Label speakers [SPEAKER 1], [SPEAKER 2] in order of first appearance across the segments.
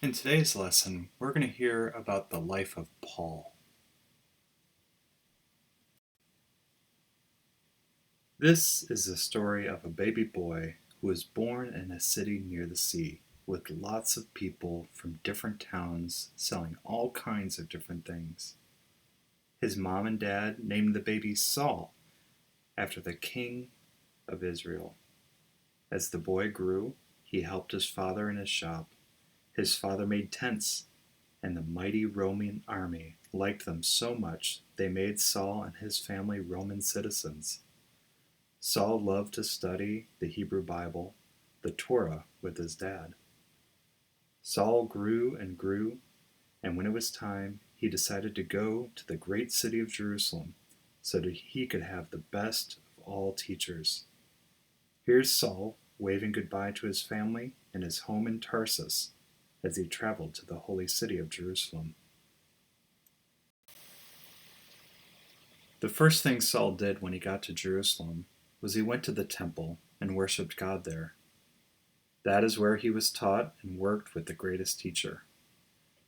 [SPEAKER 1] In today's lesson, we're going to hear about the life of Paul. This is the story of a baby boy who was born in a city near the sea, with lots of people from different towns selling all kinds of different things. His mom and dad named the baby Saul, after the king of Israel. As the boy grew, he helped his father in his shop. His father made tents, and the mighty Roman army liked them so much they made Saul and his family Roman citizens. Saul loved to study the Hebrew Bible, the Torah, with his dad. Saul grew and grew, and when it was time, he decided to go to the great city of Jerusalem so that he could have the best of all teachers. Here's Saul waving goodbye to his family and his home in Tarsus as he traveled to the holy city of Jerusalem. The first thing Saul did when he got to Jerusalem was he went to the temple and worshipped God there. That is where he was taught and worked with the greatest teacher.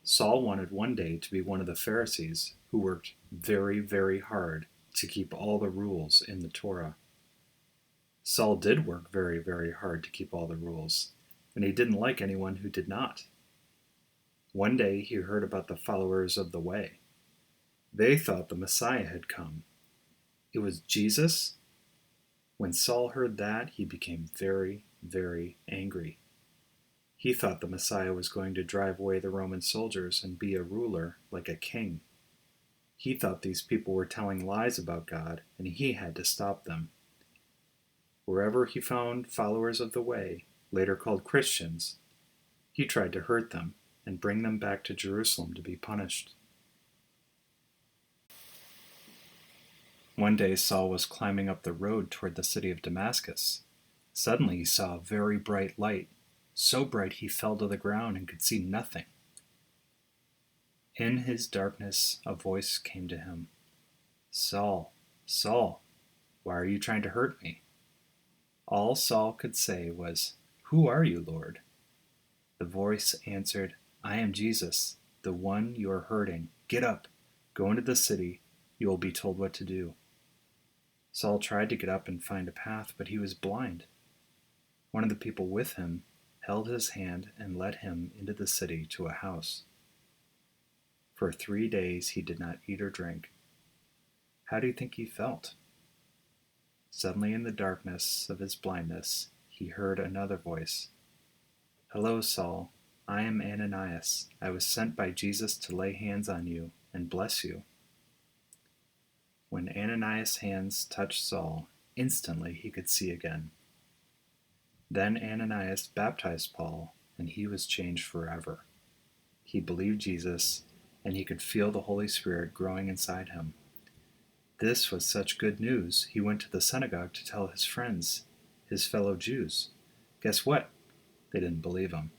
[SPEAKER 1] Saul wanted one day to be one of the Pharisees who worked very, very hard to keep all the rules in the Torah. Saul did work very, very hard to keep all the rules, and he didn't like anyone who did not. One day he heard about the followers of the way. They thought the Messiah had come. It was Jesus. When Saul heard that, he became very, very angry. He thought the Messiah was going to drive away the Roman soldiers and be a ruler like a king. He thought these people were telling lies about God, and he had to stop them. Wherever he found followers of the way, later called Christians, he tried to hurt them and bring them back to Jerusalem to be punished. One day Saul was climbing up the road toward the city of Damascus. Suddenly he saw a very bright light, so bright he fell to the ground and could see nothing. In his darkness a voice came to him. "Saul, Saul, why are you trying to hurt me?" All Saul could say was, "Who are you, Lord?" The voice answered, "I am Jesus, the one you are hurting. Get up, go into the city, you will be told what to do." Saul tried to get up and find a path, but he was blind. One of the people with him held his hand and led him into the city to a house. For 3 days he did not eat or drink. How do you think he felt? Suddenly, in the darkness of his blindness, he heard another voice. "Hello, Saul. I am Ananias. I was sent by Jesus to lay hands on you and bless you." When Ananias' hands touched Saul, instantly he could see again. Then Ananias baptized Paul, and he was changed forever. He believed Jesus, and he could feel the Holy Spirit growing inside him. This was such good news, he went to the synagogue to tell his friends, his fellow Jews. Guess what? They didn't believe him.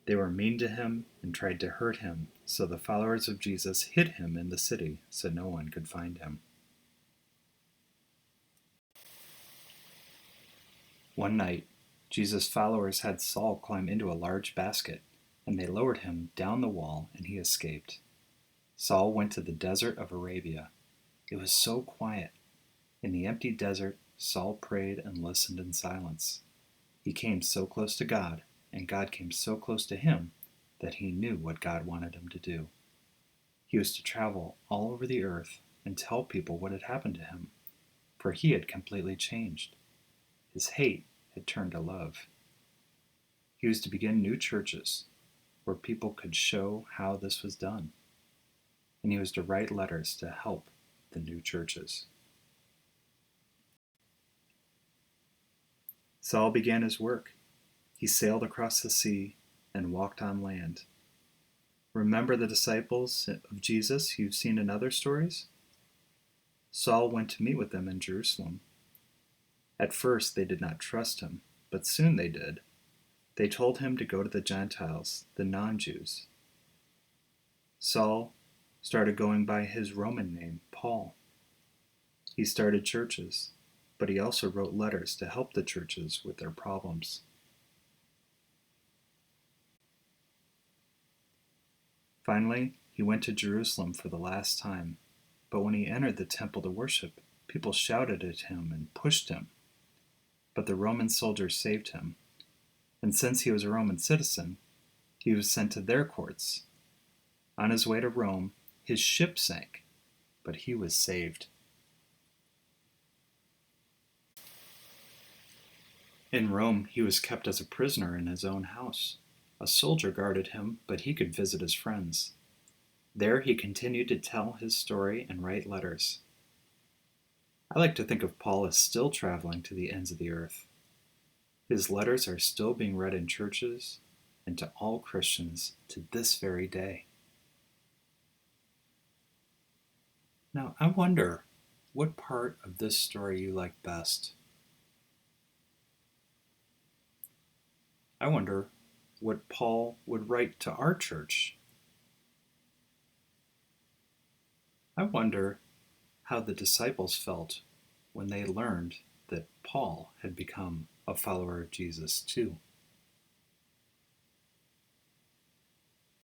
[SPEAKER 1] They were mean to him and tried to hurt him, so the followers of Jesus hid him in the city so no one could find him. One night, Jesus' followers had Saul climb into a large basket, and they lowered him down the wall, and he escaped. Saul went to the desert of Arabia. It was so quiet. In the empty desert, Saul prayed and listened in silence. He came so close to God, and God came so close to him, that he knew what God wanted him to do. He was to travel all over the earth and tell people what had happened to him, for he had completely changed. His hate had turned to love. He was to begin new churches, where people could show how this was done. And he was to write letters to help the new churches. Saul began his work. He sailed across the sea and walked on land. Remember the disciples of Jesus you've seen in other stories? Saul went to meet with them in Jerusalem. At first they did not trust him, but soon they did. They told him to go to the Gentiles, the non-Jews. Saul started going by his Roman name, Paul. He started churches, but he also wrote letters to help the churches with their problems. Finally, he went to Jerusalem for the last time, but when he entered the temple to worship, people shouted at him and pushed him. But the Roman soldiers saved him, and since he was a Roman citizen, he was sent to their courts. On his way to Rome, his ship sank, but he was saved. In Rome, he was kept as a prisoner in his own house. A soldier guarded him, but he could visit his friends. There he continued to tell his story and write letters. I like to think of Paul as still traveling to the ends of the earth. His letters are still being read in churches and to all Christians to this very day. Now, I wonder what part of this story you like best. I wonder what Paul would write to our church. I wonder how the disciples felt when they learned that Paul had become a follower of Jesus too.